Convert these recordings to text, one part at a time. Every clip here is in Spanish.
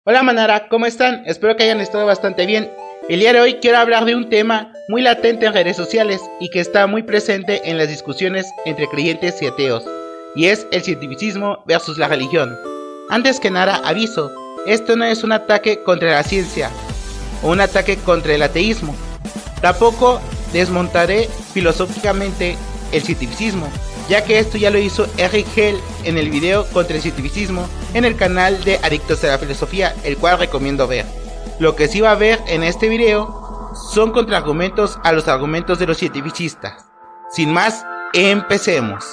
Hola Manara, ¿cómo están? Espero que hayan estado bastante bien. El día de hoy quiero hablar de un tema muy latente en redes sociales y que está muy presente en las discusiones entre creyentes y ateos, y es el cientificismo versus la religión. Antes que nada, aviso, esto no es un ataque contra la ciencia o un ataque contra el ateísmo. Tampoco desmontaré filosóficamente el cientificismo, ya que esto ya lo hizo Eric Hell en el video contra el cientificismo en el canal de Adictos a la Filosofía, el cual recomiendo ver. Lo que sí va a ver en este video son contraargumentos a los argumentos de los cientificistas. Sin más, empecemos.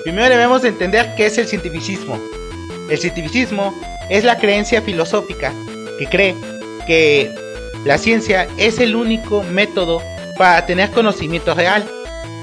Primero debemos entender qué es el cientificismo. El cientificismo es la creencia filosófica que cree que la ciencia es el único método para tener conocimiento real,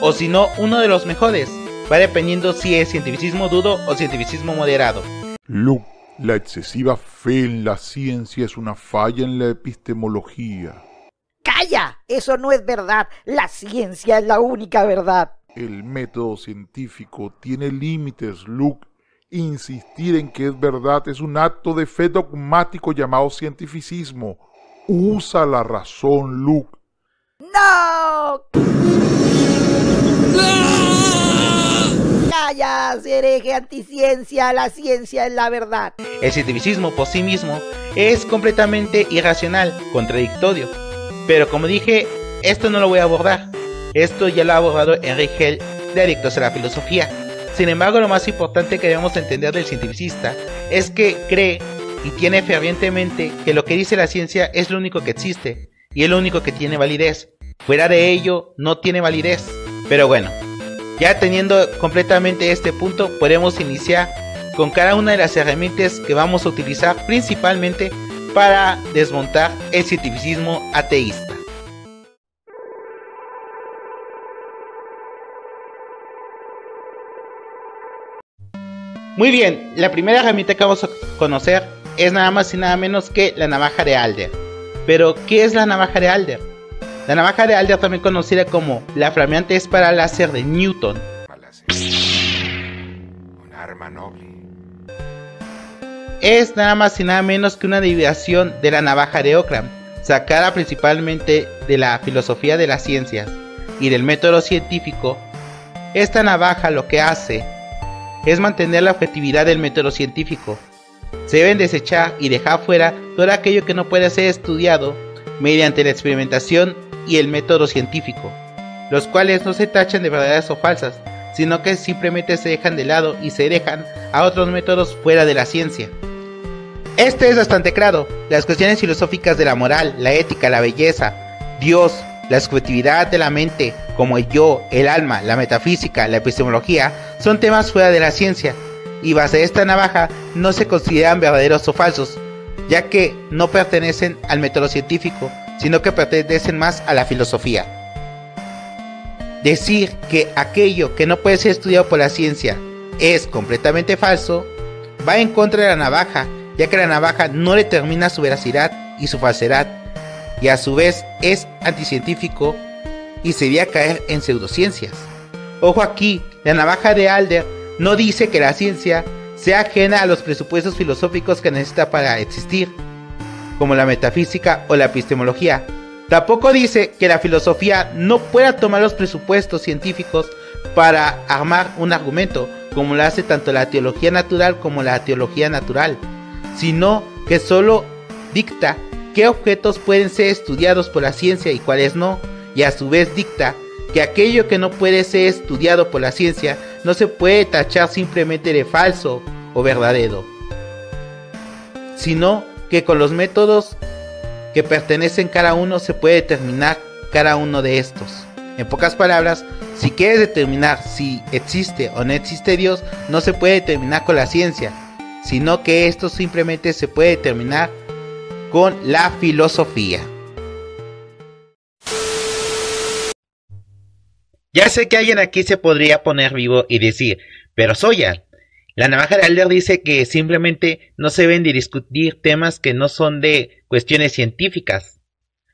o si no, uno de los mejores. Va dependiendo si es cientificismo duro o cientificismo moderado. Luke, la excesiva fe en la ciencia es una falla en la epistemología. ¡Calla! Eso no es verdad. La ciencia es la única verdad. El método científico tiene límites, Luke. Insistir en que es verdad es un acto de fe dogmático llamado cientificismo. Usa la razón, Luke. ¡No! ¡Calla, hereje anticiencia! La ciencia es la verdad. El cientificismo por sí mismo es completamente irracional, contradictorio. Pero como dije, esto no lo voy a abordar. Esto ya lo ha abordado Eric Hell de Adictos a la Filosofía. Sin embargo, lo más importante que debemos entender del cientificista es que cree y tiene fervientemente que lo que dice la ciencia es lo único que existe y es lo único que tiene validez. Fuera de ello, no tiene validez. Pero bueno, ya teniendo completamente este punto, podemos iniciar con cada una de las herramientas que vamos a utilizar principalmente para desmontar el cientificismo ateísta. Muy bien, la primera herramienta que vamos a conocer es nada más y nada menos que la navaja de Alder. Pero, ¿qué es la navaja de Alder? La navaja de Alder, también conocida como la flameante espada láser de Newton, un arma noble, es nada más y nada menos que una derivación de la navaja de Ockham, sacada principalmente de la filosofía de las ciencias y del método científico. Esta navaja lo que hace es mantener la objetividad del método científico. Se deben desechar y dejar fuera todo aquello que no puede ser estudiado mediante la experimentación y el método científico, los cuales no se tachan de verdaderas o falsas, sino que simplemente se dejan de lado y se dejan a otros métodos fuera de la ciencia. Este es bastante claro. Las cuestiones filosóficas de la moral, la ética, la belleza, Dios, la subjetividad de la mente, como el yo, el alma, la metafísica, la epistemología, son temas fuera de la ciencia, y base esta navaja no se consideran verdaderos o falsos, ya que no pertenecen al método científico, sino que pertenecen más a la filosofía. Decir que aquello que no puede ser estudiado por la ciencia es completamente falso, va en contra de la navaja, ya que la navaja no determina su veracidad y su falsedad, y a su vez es anticientífico y sería caer en pseudociencias. Ojo aquí, la navaja de Alder no dice que la ciencia sea ajena a los presupuestos filosóficos que necesita para existir, como la metafísica o la epistemología. Tampoco dice que la filosofía no pueda tomar los presupuestos científicos para armar un argumento, como lo hace tanto la teología natural como la teología natural, sino que solo dicta qué objetos pueden ser estudiados por la ciencia y cuáles no, y a su vez dicta que aquello que no puede ser estudiado por la ciencia no se puede tachar simplemente de falso o verdadero, sino que con los métodos que pertenecen cada uno se puede determinar cada uno de estos. En pocas palabras, si quieres determinar si existe o no existe Dios, no se puede determinar con la ciencia, sino que esto simplemente se puede determinar con la filosofía. Ya sé que alguien aquí se podría poner vivo y decir, pero Soya, La navaja de Alder dice que simplemente no se deben de discutir temas que no son de cuestiones científicas.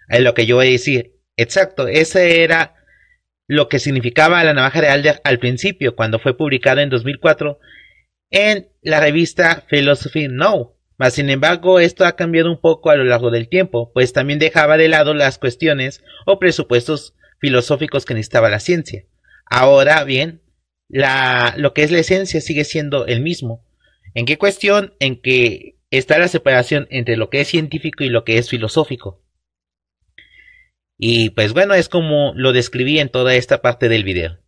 Es lo que yo voy a decir. Exacto, ese era lo que significaba la navaja de Alder al principio, cuando fue publicado en 2004 en la revista Philosophy Now. Mas sin embargo, esto ha cambiado un poco a lo largo del tiempo, pues también dejaba de lado las cuestiones o presupuestos filosóficos que necesitaba la ciencia. Ahora bien, lo que es la esencia sigue siendo el mismo. ¿En qué cuestión? En que está la separación entre lo que es científico y lo que es filosófico. Y pues bueno, es como lo describí en toda esta parte del video.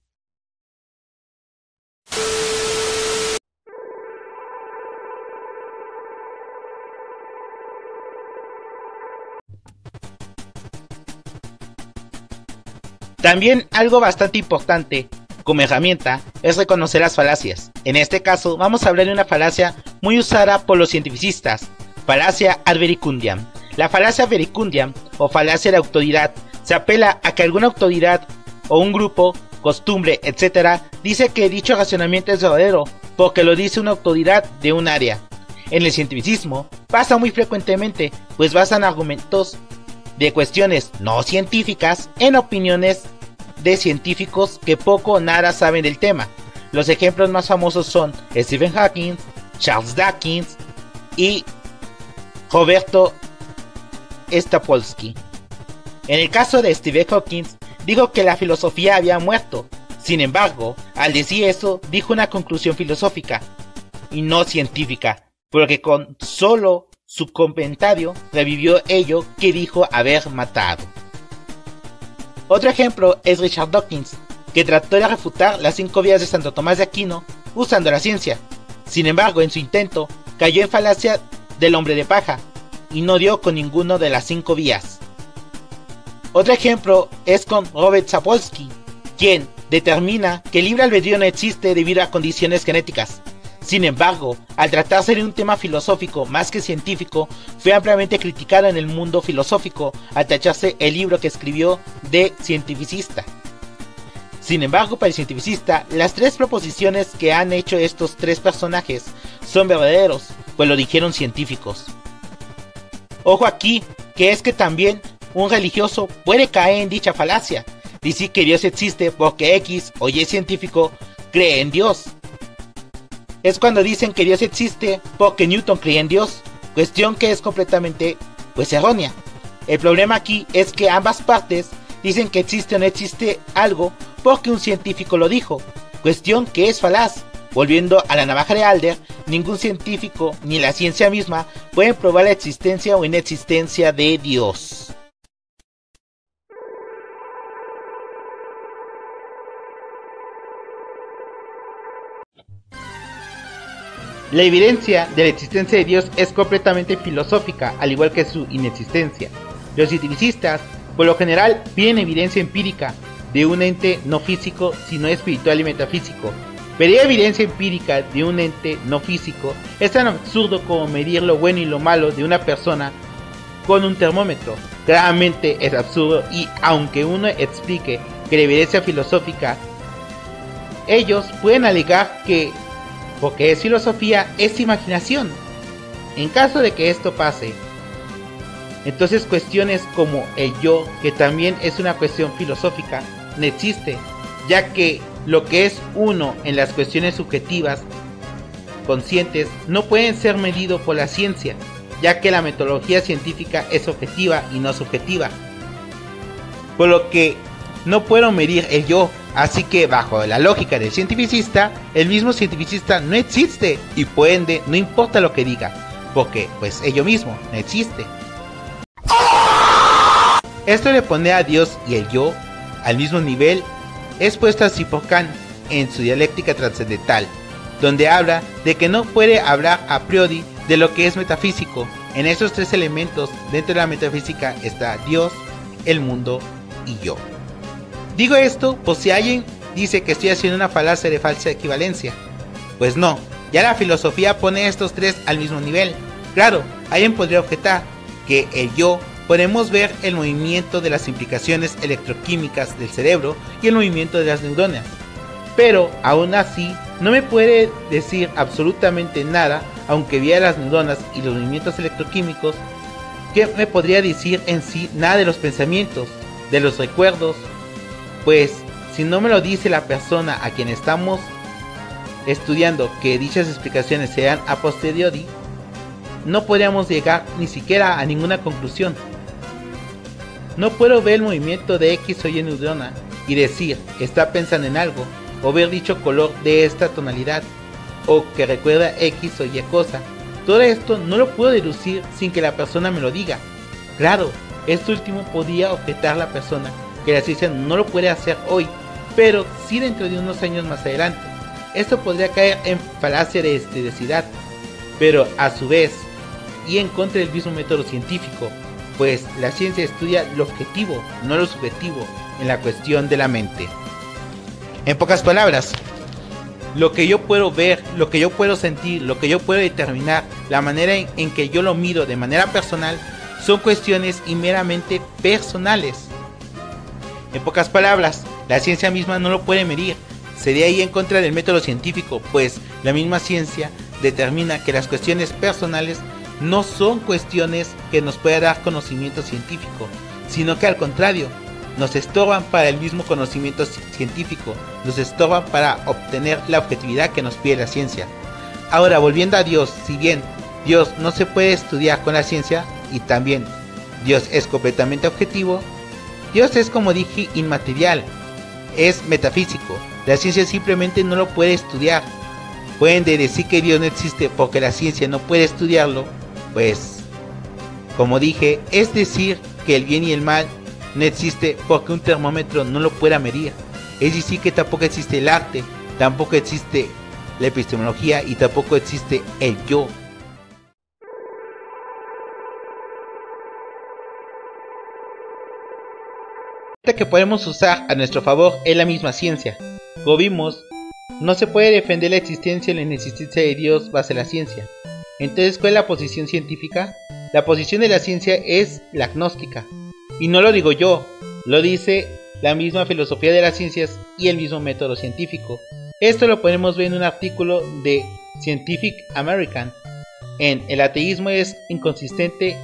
También algo bastante importante como herramienta es reconocer las falacias. En este caso vamos a hablar de una falacia muy usada por los cientificistas, falacia ad verecundiam. La falacia verecundiam o falacia de autoridad se apela a que alguna autoridad o un grupo, costumbre, etc. dice que dicho razonamiento es verdadero porque lo dice una autoridad de un área. En el cientificismo pasa muy frecuentemente, pues basan argumentos de cuestiones no científicas en opiniones de científicos que poco o nada saben del tema. Los ejemplos más famosos son Stephen Hawking, Charles Dawkins y Roberto Stapolsky. En el caso de Stephen Hawking, dijo que la filosofía había muerto. Sin embargo, al decir eso, dijo una conclusión filosófica y no científica, porque con solo su comentario revivió ello que dijo haber matado. Otro ejemplo es Richard Dawkins, que trató de refutar las 5 vías de Santo Tomás de Aquino usando la ciencia. Sin embargo, en su intento, cayó en falacia del hombre de paja y no dio con ninguno de las 5 vías. Otro ejemplo es con Robert Sapolsky, quien determina que el libre albedrío no existe debido a condiciones genéticas. Sin embargo, al tratarse de un tema filosófico más que científico, fue ampliamente criticado en el mundo filosófico al tacharse el libro que escribió de cientificista. Sin embargo, para el cientificista, las 3 proposiciones que han hecho estos 3 personajes son verdaderos, pues lo dijeron científicos. Ojo aquí, que es que también un religioso puede caer en dicha falacia, decir que Dios existe porque X o Y científico cree en Dios. Es cuando dicen que Dios existe porque Newton cree en Dios, cuestión que es completamente errónea. El problema aquí es que ambas partes dicen que existe o no existe algo porque un científico lo dijo, cuestión que es falaz. Volviendo a la navaja de Alder, ningún científico ni la ciencia misma pueden probar la existencia o inexistencia de Dios. La evidencia de la existencia de Dios es completamente filosófica, al igual que su inexistencia. Los cientificistas, por lo general, piden evidencia empírica de un ente no físico, sino espiritual y metafísico. Pedir evidencia empírica de un ente no físico es tan absurdo como medir lo bueno y lo malo de una persona con un termómetro. Claramente es absurdo, y aunque uno explique que la evidencia filosófica, ellos pueden alegar que porque es filosofía, es imaginación. En caso de que esto pase, entonces cuestiones como el yo, que también es una cuestión filosófica, no existe, ya que lo que es uno en las cuestiones subjetivas conscientes no pueden ser medido por la ciencia, ya que la metodología científica es objetiva y no subjetiva, por lo que no puedo medir el yo. Así que bajo la lógica del cientificista, el mismo cientificista no existe y por ende no importa lo que diga, porque pues ello mismo no existe. Esto le pone a Dios y el yo al mismo nivel es puesto así por Kant en su dialéctica trascendental, donde habla de que no puede hablar a priori de lo que es metafísico. En esos 3 elementos dentro de la metafísica está Dios, el mundo y yo. Digo esto por si alguien dice que estoy haciendo una falacia de falsa equivalencia. Pues no, ya la filosofía pone estos 3 al mismo nivel. Claro, alguien podría objetar que el yo podemos ver el movimiento de las implicaciones electroquímicas del cerebro y el movimiento de las neuronas, pero aún así no me puede decir absolutamente nada, aunque viera las neuronas y los movimientos electroquímicos, que me podría decir en sí nada de los pensamientos, de los recuerdos, pues si no me lo dice la persona a quien estamos estudiando que dichas explicaciones sean a posteriori, no podríamos llegar ni siquiera a ninguna conclusión. No puedo ver el movimiento de X o Y neurona y decir está pensando en algo, o ver dicho color de esta tonalidad, o que recuerda X o Y cosa. Todo esto no lo puedo deducir sin que la persona me lo diga. Claro, esto último podría objetar la persona que la ciencia no lo puede hacer hoy, pero sí dentro de unos años más adelante. Esto podría caer en falacia de historicidad, pero a su vez y en contra del mismo método científico, pues la ciencia estudia lo objetivo, no lo subjetivo, en la cuestión de la mente. En pocas palabras, lo que yo puedo ver, lo que yo puedo sentir, lo que yo puedo determinar, la manera en que yo lo miro de manera personal, son cuestiones y meramente personales. En pocas palabras, la ciencia misma no lo puede medir. Sería ahí en contra del método científico, pues la misma ciencia determina que las cuestiones personales no son cuestiones que nos pueda dar conocimiento científico, sino que al contrario, nos estorban para el mismo conocimiento científico, nos estorban para obtener la objetividad que nos pide la ciencia. Ahora, volviendo a Dios, si bien Dios no se puede estudiar con la ciencia, y también Dios es completamente objetivo, Dios es, como dije, inmaterial, es metafísico. La ciencia simplemente no lo puede estudiar. Pueden decir que Dios no existe porque la ciencia no puede estudiarlo, pues, como dije, es decir que el bien y el mal no existe porque un termómetro no lo pueda medir. Es decir que tampoco existe el arte, tampoco existe la epistemología y tampoco existe el yo. Que podemos usar a nuestro favor es la misma ciencia. Como vimos, no se puede defender la existencia o la inexistencia de Dios base la ciencia. Entonces, ¿cuál es la posición científica? La posición de la ciencia es la agnóstica. Y no lo digo yo, lo dice la misma filosofía de las ciencias y el mismo método científico. Esto lo podemos ver en un artículo de Scientific American. El ateísmo es inconsistente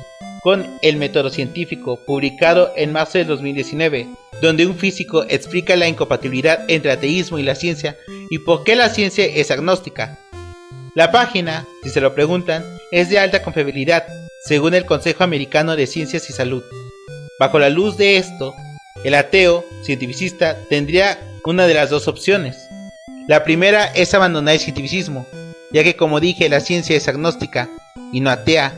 con el método científico, publicado en marzo de 2019, donde un físico explica la incompatibilidad entre el ateísmo y la ciencia y por qué la ciencia es agnóstica. La página, si se lo preguntan, es de alta confiabilidad, según el Consejo Americano de Ciencias y Salud. Bajo la luz de esto, el ateo cientificista tendría una de las dos opciones. La primera es abandonar el cientificismo, ya que, como dije, la ciencia es agnóstica y no atea,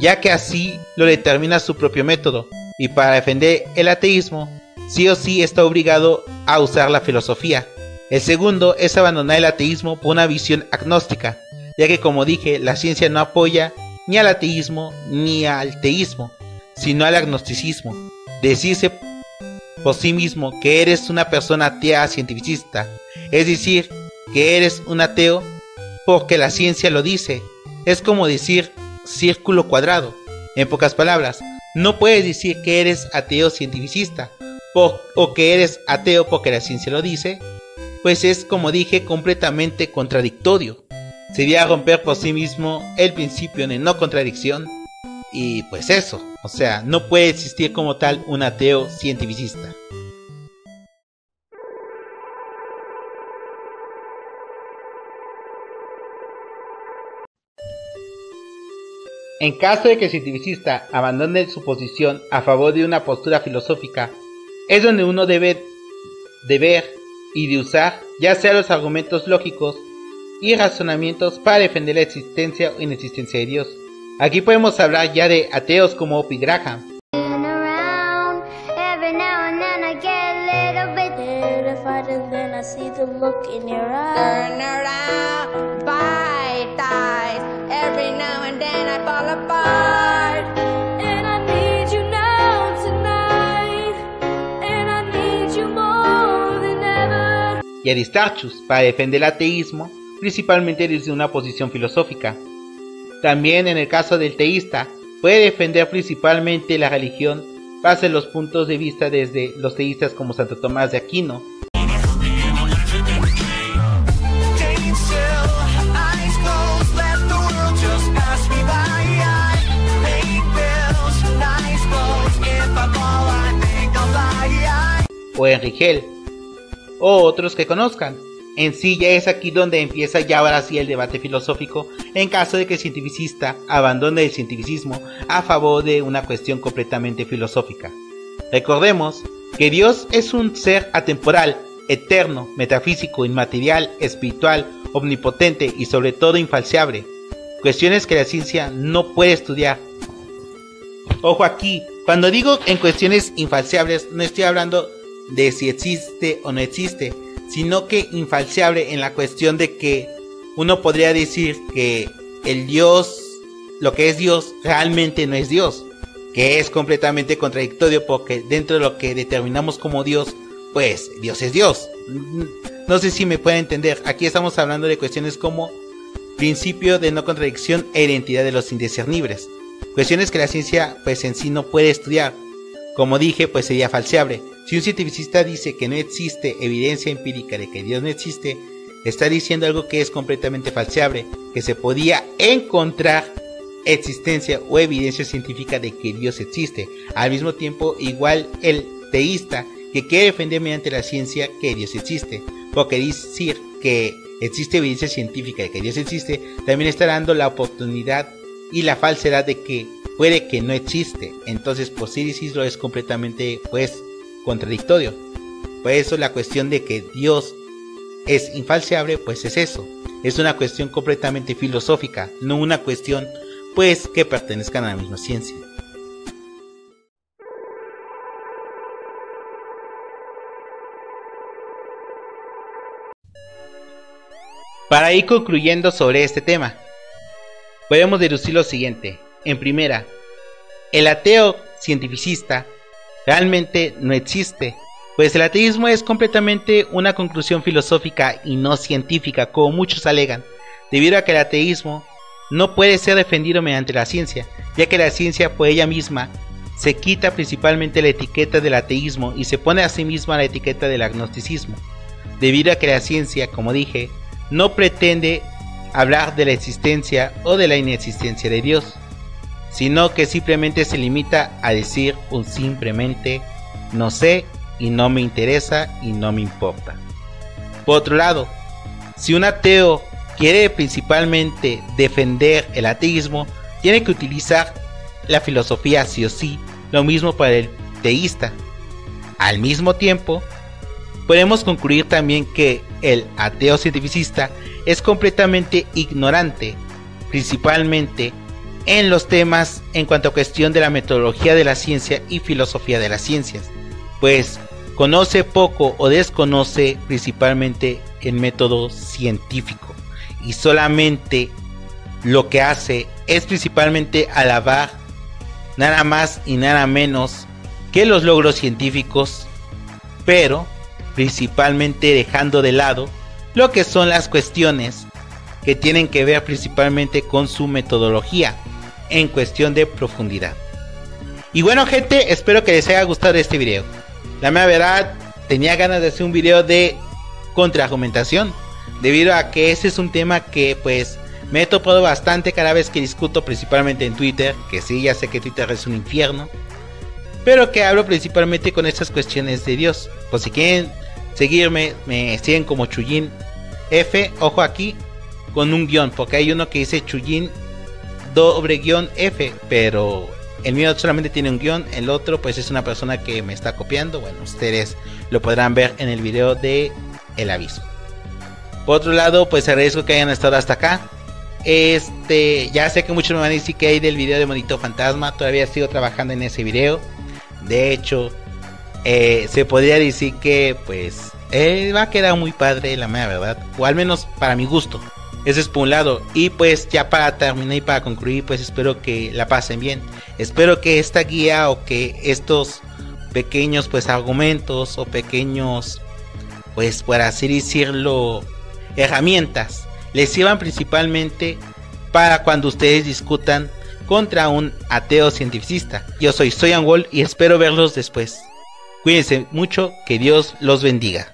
ya que así lo determina su propio método, y para defender el ateísmo, sí o sí está obligado a usar la filosofía. El segundo es abandonar el ateísmo por una visión agnóstica, ya que, como dije, la ciencia no apoya ni al ateísmo ni al teísmo, sino al agnosticismo. Decirse por sí mismo que eres una persona atea cientificista, es decir, que eres un ateo porque la ciencia lo dice, es como decir círculo cuadrado. En pocas palabras, no puedes decir que eres ateo cientificista o que eres ateo porque la ciencia lo dice, pues es, como dije, completamente contradictorio. Sería romper por sí mismo el principio de no contradicción y pues eso, o sea, no puede existir como tal un ateo cientificista. En caso de que el cientificista abandone su posición a favor de una postura filosófica, es donde uno debe de ver y de usar ya sea los argumentos lógicos y razonamientos para defender la existencia o inexistencia de Dios. Aquí podemos hablar ya de ateos como Opie Graham, y Aristarchus para defender el ateísmo, principalmente desde una posición filosófica. También en el caso del teísta, puede defender principalmente la religión base los puntos de vista desde los teístas como Santo Tomás de Aquino, o Henry Hell, o otros que conozcan. En sí ya es aquí donde empieza ya ahora sí el debate filosófico, en caso de que el cientificista abandone el cientificismo a favor de una cuestión completamente filosófica. Recordemos que Dios es un ser atemporal, eterno, metafísico, inmaterial, espiritual, omnipotente y sobre todo infalciable, cuestiones que la ciencia no puede estudiar. Ojo aquí, cuando digo en cuestiones infalciables no estoy hablando de si existe o no existe, sino que infalciable en la cuestión de que uno podría decir que el Dios, lo que es Dios, realmente no es Dios, que es completamente contradictorio porque dentro de lo que determinamos como Dios, pues Dios es Dios. No sé si me pueden entender, aquí estamos hablando de cuestiones como principio de no contradicción e identidad de los indiscernibles, cuestiones que la ciencia pues en sí no puede estudiar. Como dije, pues sería falseable. Si un cientificista dice que no existe evidencia empírica de que Dios no existe, está diciendo algo que es completamente falseable, que se podía encontrar existencia o evidencia científica de que Dios existe. Al mismo tiempo, igual el teísta que quiere defender mediante la ciencia que Dios existe, porque decir que existe evidencia científica de que Dios existe, también está dando la oportunidad y la falsedad de que puede que no existe. Entonces por sí decirlo es completamente pues contradictorio. Por eso la cuestión de que Dios es infalseable pues es eso, es una cuestión completamente filosófica, no una cuestión pues que pertenezcan a la misma ciencia. Para ir concluyendo sobre este tema, podemos deducir lo siguiente. En primera, el ateo cientificista realmente no existe, pues el ateísmo es completamente una conclusión filosófica y no científica, como muchos alegan, debido a que el ateísmo no puede ser defendido mediante la ciencia, ya que la ciencia por ella misma se quita principalmente la etiqueta del ateísmo y se pone a sí misma la etiqueta del agnosticismo, debido a que la ciencia, como dije, no pretende hablar de la existencia o de la inexistencia de Dios, sino que simplemente se limita a decir un simplemente no sé y no me interesa y no me importa. Por otro lado, si un ateo quiere principalmente defender el ateísmo, tiene que utilizar la filosofía sí o sí, lo mismo para el teísta. Al mismo tiempo, podemos concluir también que el ateo cientificista es completamente ignorante, principalmente en los temas en cuanto a cuestión de la metodología de la ciencia y filosofía de las ciencias, pues conoce poco o desconoce principalmente el método científico y solamente lo que hace es principalmente alabar nada más y nada menos que los logros científicos, pero principalmente dejando de lado lo que son las cuestiones que tienen que ver principalmente con su metodología en cuestión de profundidad. Y bueno gente, espero que les haya gustado este video. La mera verdad, tenía ganas de hacer un video de contraargumentación, debido a que ese es un tema que pues me he topado bastante cada vez que discuto, principalmente en Twitter, que sí, ya sé que Twitter es un infierno, pero que hablo principalmente con estas cuestiones de Dios. Pues si quieren seguirme, me siguen como Chuyín F, ojo aquí, con un guión, porque hay uno que dice Chuyín _F, pero el mío solamente tiene un guión, el otro pues es una persona que me está copiando. Bueno, ustedes lo podrán ver en el video de el aviso. Por otro lado, pues agradezco que hayan estado hasta acá. Ya sé que muchos me van a decir que hay del video de Monito Fantasma, todavía sigo trabajando en ese video. De hecho, se podría decir que pues va a quedar muy padre, la mera verdad, o al menos para mi gusto. Ese es por un lado. Y pues ya para terminar y para concluir, pues espero que la pasen bien. Espero que esta guía o que estos pequeños pues argumentos o pequeños pues por así decirlo herramientas les sirvan principalmente para cuando ustedes discutan contra un ateo cientificista. Yo soy Soyanwol y espero verlos después. Cuídense mucho, que Dios los bendiga.